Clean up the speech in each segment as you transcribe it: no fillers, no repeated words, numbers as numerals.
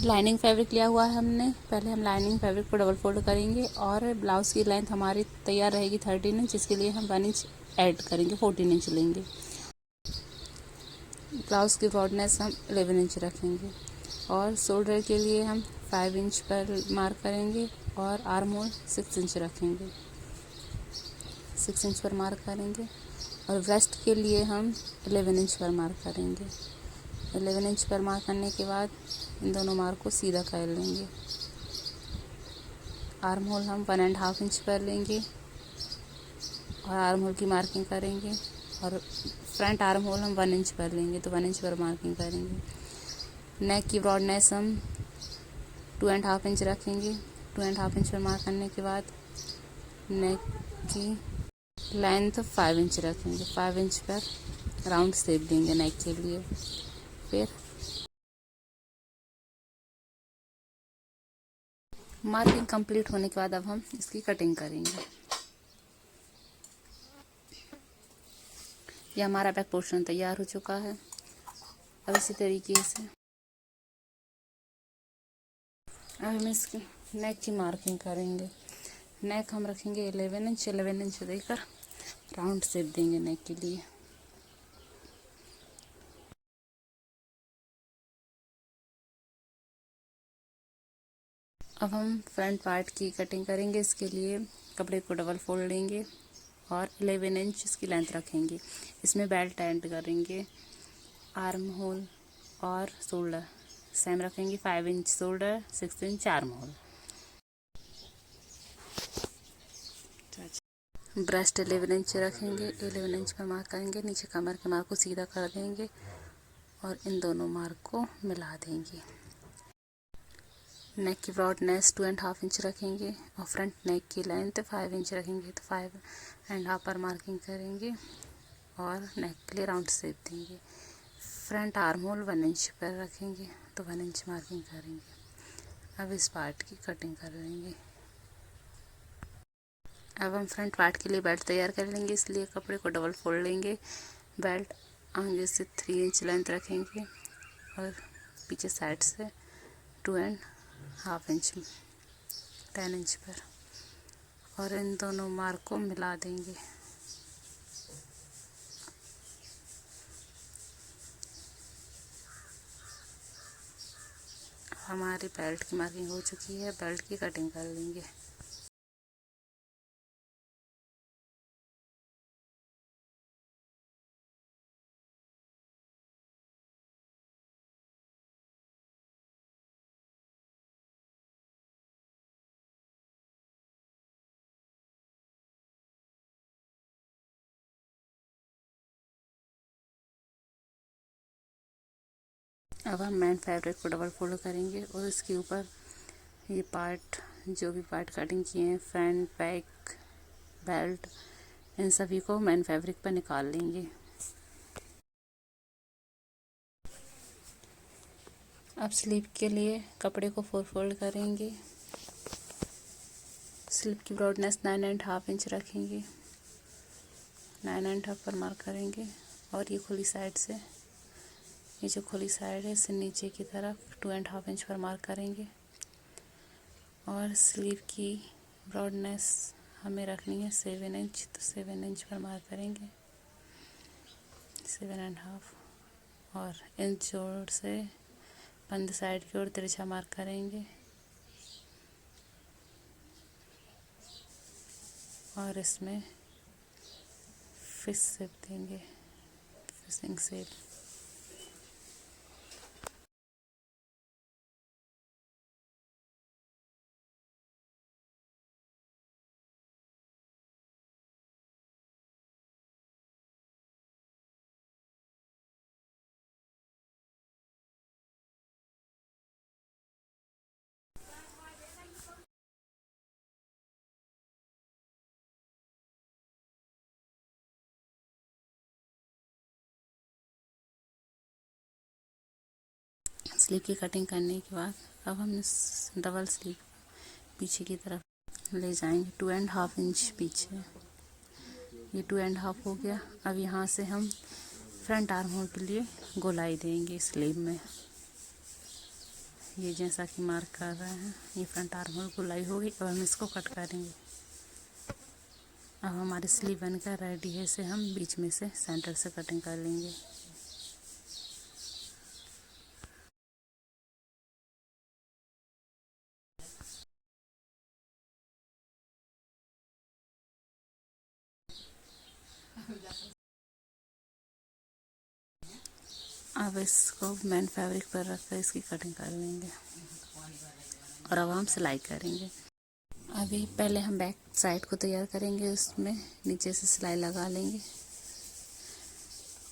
Lining fabric लिया हुआ है हमने। पहले हम लाइनिंग फैब्रिक को डबल फोल्ड करेंगे और ब्लाउज़ की लेंथ हमारी तैयार रहेगी 13 इंच, जिसके लिए हम 1 इंच ऐड करेंगे, 14 इंच लेंगे। ब्लाउज़ की ब्रॉडनेस हम 11 इंच रखेंगे और शोल्डर के लिए हम 5 इंच पर मार्क करेंगे और आर्म होल 6 इंच रखेंगे, 6 इंच पर मार्क करेंगे। और वेस्ट के लिए हम 11 इंच पर मार्क करेंगे। 11 इंच पर मार्क करने के बाद इन दोनों मार्क को सीधा कर लेंगे। आर्म होल हम 1.5 इंच पर लेंगे और आर्म होल की मार्किंग करेंगे। और फ्रंट आर्म होल हम 1 इंच पर लेंगे, तो 1 इंच पर मार्किंग करेंगे। नेक की ब्रॉडनेस हम 2.5 इंच रखेंगे। 2.5 इंच पर मार्क करने के बाद नेक की लेंथ 5 इंच रखेंगे। 5 इंच पर राउंड शेप देंगे नेक के लिए। फिर मार्किंग कंप्लीट होने के बाद अब हम इसकी कटिंग करेंगे। यह हमारा बैक पोर्शन तैयार हो चुका है। अब इसी तरीके से अब हम इसकी नेक की मार्किंग करेंगे। नेक हम रखेंगे 11 इंच। 11 इंच देकर राउंड शेप देंगे नेक के लिए। अब हम फ्रंट पार्ट की कटिंग करेंगे। इसके लिए कपड़े को डबल फोल्ड लेंगे और 11 इंच इसकी लेंथ रखेंगे। इसमें बेल्ट ऐड करेंगे। आर्म होल और शोल्डर सेम रखेंगे। 5 inch shoulder, 6 inch arm hole. Breast 11 inch रखेंगे। 11 इंच पर मार्क करेंगे। नीचे कमर के मार्क को सीधा कर देंगे और इन दोनों मार्क को मिला देंगे। नेक की ब्रॉडनेस 2.5 इंच रखेंगे और फ्रंट नेक की लेंथ 5 इंच रखेंगे, तो 5.5 पर मार्किंग करेंगे और नेक के लिए राउंड शेप देंगे। फ्रंट आर्म होल 1 इंच पर रखेंगे, तो 1 इंच मार्किंग करेंगे। अब इस पार्ट की कटिंग कर लेंगे। अब हम फ्रंट पार्ट के लिए बेल्ट तैयार कर लेंगे। इसलिए कपड़े को डबल फोल्ड लेंगे। बेल्ट आगे से 3 इंच लेंथ रखेंगे और पीछे साइड से 2.5 इंच 10 इंच पर, और इन दोनों मार्क को मिला देंगे। हमारी बेल्ट की मार्किंग हो चुकी है। बेल्ट की कटिंग कर लेंगे। अब हम मेन फैब्रिक को डबल फोल्ड करेंगे और इसके ऊपर ये पार्ट, जो भी पार्ट कटिंग किए हैं, फ्रंट, बैक, बेल्ट, इन सभी को मेन फैब्रिक पर निकाल लेंगे। अब स्लीव के लिए कपड़े को 4 फोल्ड करेंगे। स्लीव की ब्रॉडनेस 9.5 इंच रखेंगे। 9.5 पर मार्क करेंगे और ये खुली साइड से, ये जो खुली साइड है इससे नीचे की तरफ 2.5 इंच पर मार्क करेंगे। और स्लीव की ब्रॉडनेस हमें रखनी है 7 इंच, तो 7 इंच पर मार्क करेंगे, 7.5। और इंच जोड़ से बंद साइड की ओर तिरछा मार्क करेंगे और इसमें फिश शेप देंगे, फिशिंग शेप। स्लीव की कटिंग करने के बाद अब हम इस डबल स्लीव पीछे की तरफ ले जाएंगे 2.5 इंच पीछे। ये 2.5 हो गया। अब यहाँ से हम फ्रंट आर्म होल के लिए गोलाई देंगे स्लीव में। ये जैसा कि मार्क कर रहे हैं, ये फ्रंट आर्म होल गोलाई होगी। अब हम इसको कट करेंगे। अब हमारी स्लीव बनकर रेडी है, इसे हम बीच में से सेंटर से कटिंग कर लेंगे। अब इसको मेन फैब्रिक पर रखकर इसकी कटिंग कर लेंगे और अब हम सिलाई करेंगे। अभी पहले हम बैक साइड को तैयार करेंगे, उसमें नीचे से सिलाई लगा लेंगे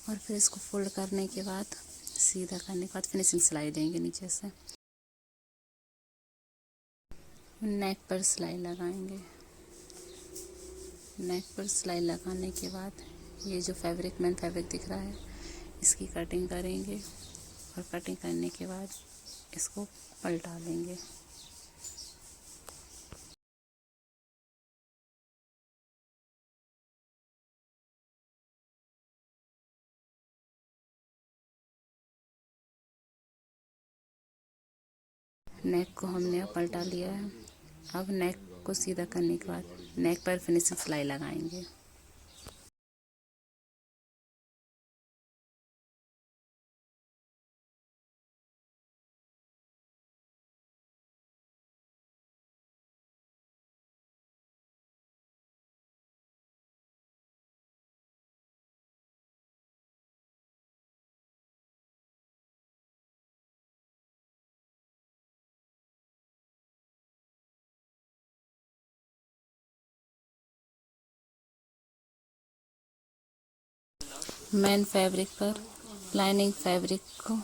और फिर इसको फोल्ड करने के बाद सीधा करने के बाद फिनिशिंग सिलाई देंगे नीचे से। नेक पर सिलाई लगाएंगे। नेक पर सिलाई लगाने के बाद ये जो फैब्रिक मेन फैब्रिक दिख रहा है, इसकी कटिंग करेंगे और कटिंग करने के बाद इसको पलटा लेंगे। नेक को हमने अब पलटा लिया है। अब नेक को सीधा करने के बाद नेक पर फिनिशिंग सिलाई लगाएंगे। मेन फैब्रिक पर लाइनिंग फैब्रिक को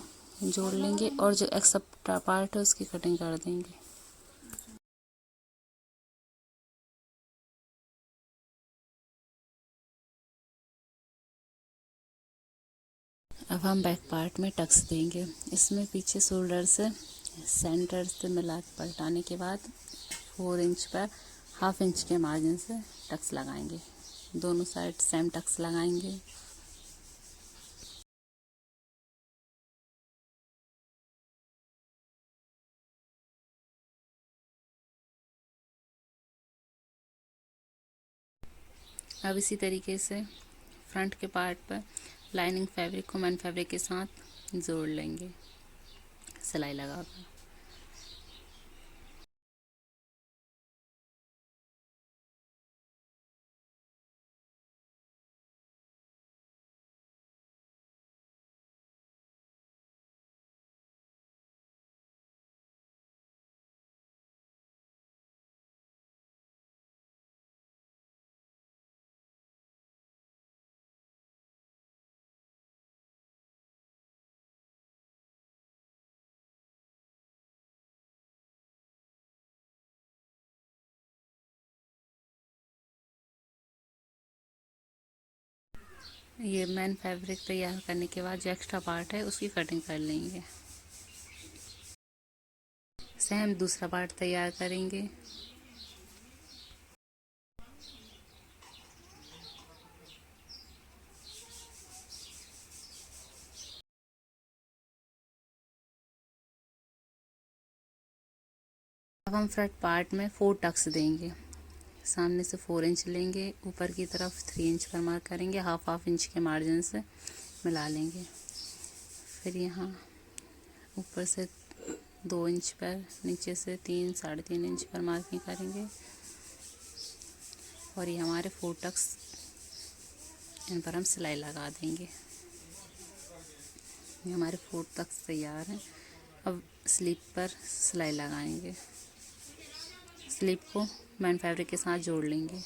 जोड़ लेंगे और जो एक्स्ट्रा पार्ट है उसकी कटिंग कर देंगे। अब हम बैक पार्ट में टक्स देंगे। इसमें पीछे शोल्डर से सेंटर से मिला के पलटाने के बाद 4 इंच पर ½ इंच के मार्जिन से टक्स लगाएंगे। दोनों साइड सेम टक्स लगाएंगे। अब इसी तरीके से फ्रंट के पार्ट पर लाइनिंग फैब्रिक को मेन फैब्रिक के साथ जोड़ लेंगे सिलाई लगाकर। ये मेन फैब्रिक तैयार करने के बाद जो एक्स्ट्रा पार्ट है उसकी कटिंग कर लेंगे। सेम दूसरा पार्ट तैयार करेंगे। अब हम फ्रंट पार्ट में 4 टक्स देंगे। सामने से 4 इंच लेंगे, ऊपर की तरफ 3 इंच पर मार्क करेंगे, ½ इंच के मार्जिन से मिला लेंगे। फिर यहाँ ऊपर से 2 इंच पर, नीचे से 3 साढ़े 3 इंच पर मार्किंग करेंगे और ये हमारे 4 टक्स, इन पर हम सिलाई लगा देंगे। ये हमारे 4 टक्स तैयार हैं। अब स्लीप पर सिलाई लगाएंगे। स्लीप को मेन फैब्रिक के साथ जोड़ लेंगे।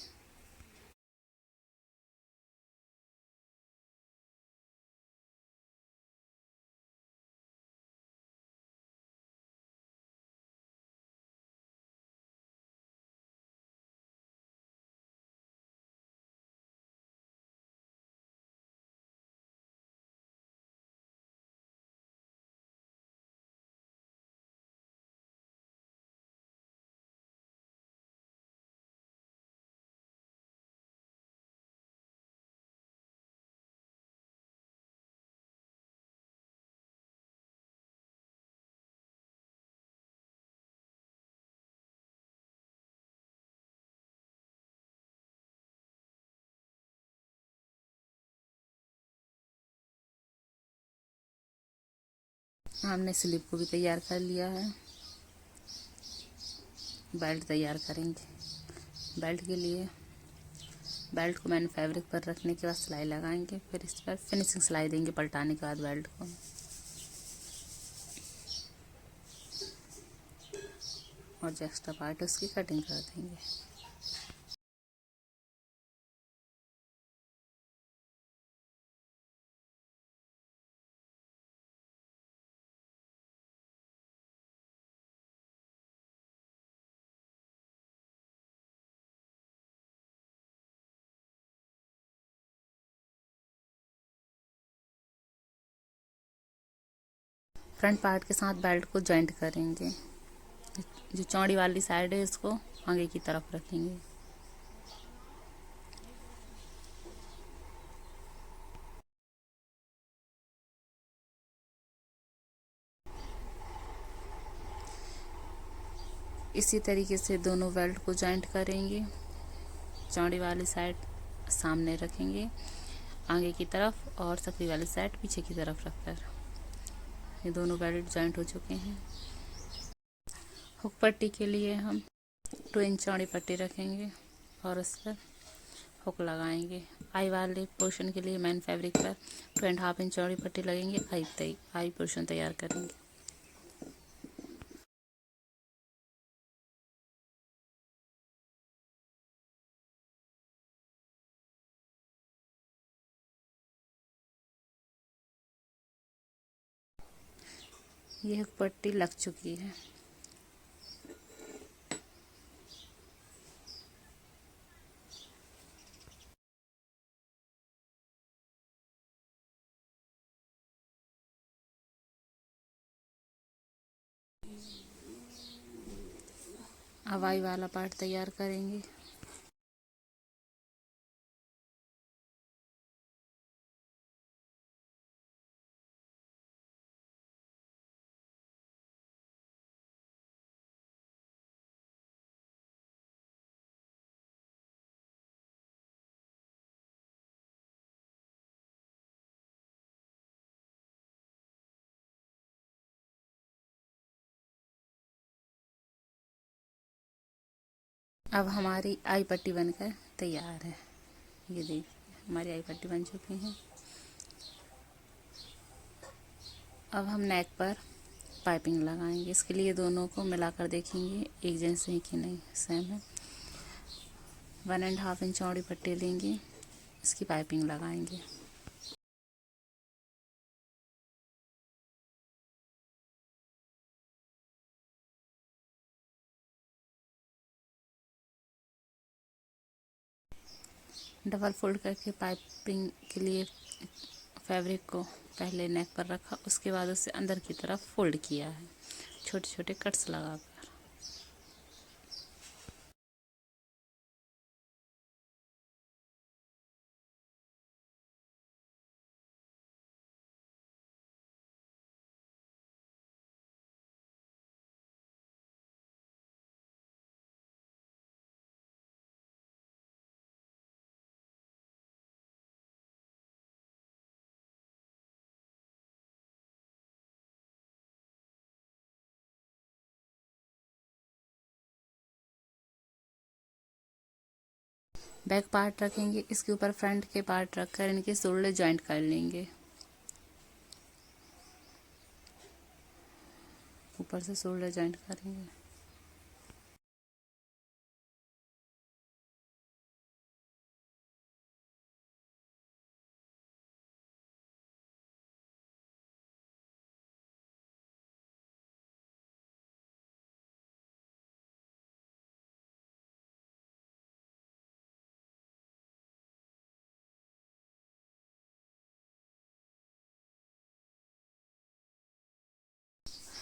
हमने स्लीव को भी तैयार कर लिया है। बेल्ट तैयार करेंगे। बेल्ट के लिए बेल्ट को मैंने फैब्रिक पर रखने के बाद सिलाई लगाएंगे, फिर इस पर फिनिशिंग सिलाई देंगे पलटाने के बाद बेल्ट को। और जो एक्स्ट्रा पार्ट है उसकी कटिंग कर देंगे। फ्रंट पार्ट के साथ बेल्ट को जॉइंट करेंगे। जो चौड़ी वाली साइड है इसको आगे की तरफ रखेंगे। इसी तरीके से दोनों बेल्ट को जॉइंट करेंगे। चौड़ी वाली साइड सामने रखेंगे आगे की तरफ, और सकरी वाली साइड पीछे की तरफ रखकर। ये दोनों बेल्ट जॉइंट हो चुके हैं। हुक पट्टी के लिए हम 2 इंच चौड़ी पट्टी रखेंगे और उस पर हुक लगाएंगे। आई वाले पोर्शन के लिए मैन फैब्रिक पर 2.5 इंच चौड़ी पट्टी लगेंगे। आई पोर्शन तैयार करेंगे। ये हुक पट्टी लग चुकी है। अब आई वाला पार्ट तैयार करेंगे। अब हमारी आई पट्टी बनकर तैयार है। ये देखिए हमारी आई पट्टी बन चुकी है। अब हम नेक पर पाइपिंग लगाएंगे। इसके लिए दोनों को मिलाकर देखेंगे एक जैसे ही कि नहीं सेम है। 1.5 इंच चौड़ी पट्टी लेंगे, इसकी पाइपिंग लगाएंगे। डबल फोल्ड करके पाइपिंग के लिए फैब्रिक को पहले नेक पर रखा, उसके बाद उसे अंदर की तरफ फोल्ड किया है छोटे छोटे कट्स लगाकर। बैक पार्ट रखेंगे, इसके ऊपर फ्रंट के पार्ट रखकर इनके शोल्डर जॉइंट कर लेंगे। ऊपर से शोल्डर जॉइंट करेंगे।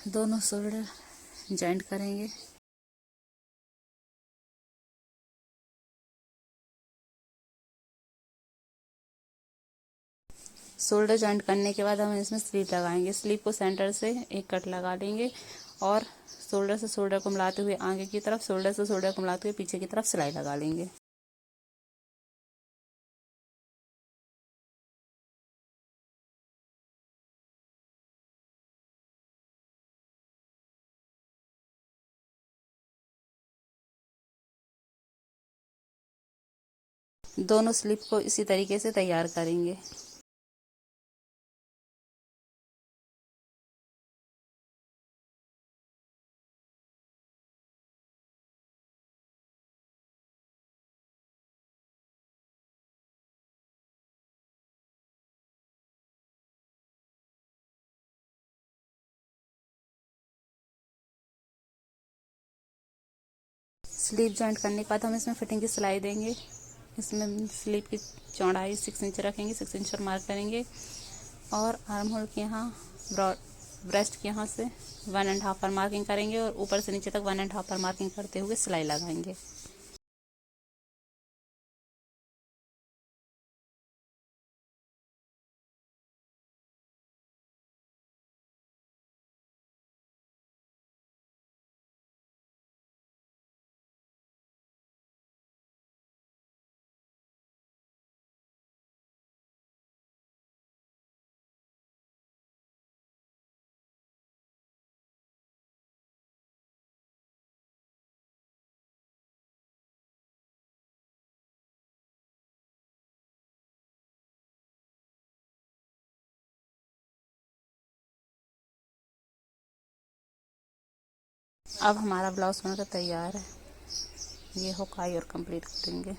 दोनों शोल्डर जॉइंट करेंगे। शोल्डर जॉइंट करने के बाद हम इसमें स्लीव लगाएंगे। स्लीव को सेंटर से एक कट लगा लेंगे और शोल्डर से शोल्डर को मिलाते हुए आगे की तरफ, शोल्डर से शोल्डर को मिलाते हुए पीछे की तरफ सिलाई लगा लेंगे। दोनों स्लीव को इसी तरीके से तैयार करेंगे। स्लीव जॉइंट करने के बाद हम इसमें फिटिंग की सिलाई देंगे। इसमें स्लीव की चौड़ाई 6 इंच रखेंगे, 6 इंच पर मार्क करेंगे और आर्म होल के यहाँ ब्रेस्ट के यहाँ से 1.5 पर मार्किंग करेंगे और ऊपर से नीचे तक 1.5 पर मार्किंग करते हुए सिलाई लगाएंगे। अब हमारा ब्लाउज बनकर तैयार है। ये हुक आई और कंप्लीट करेंगे।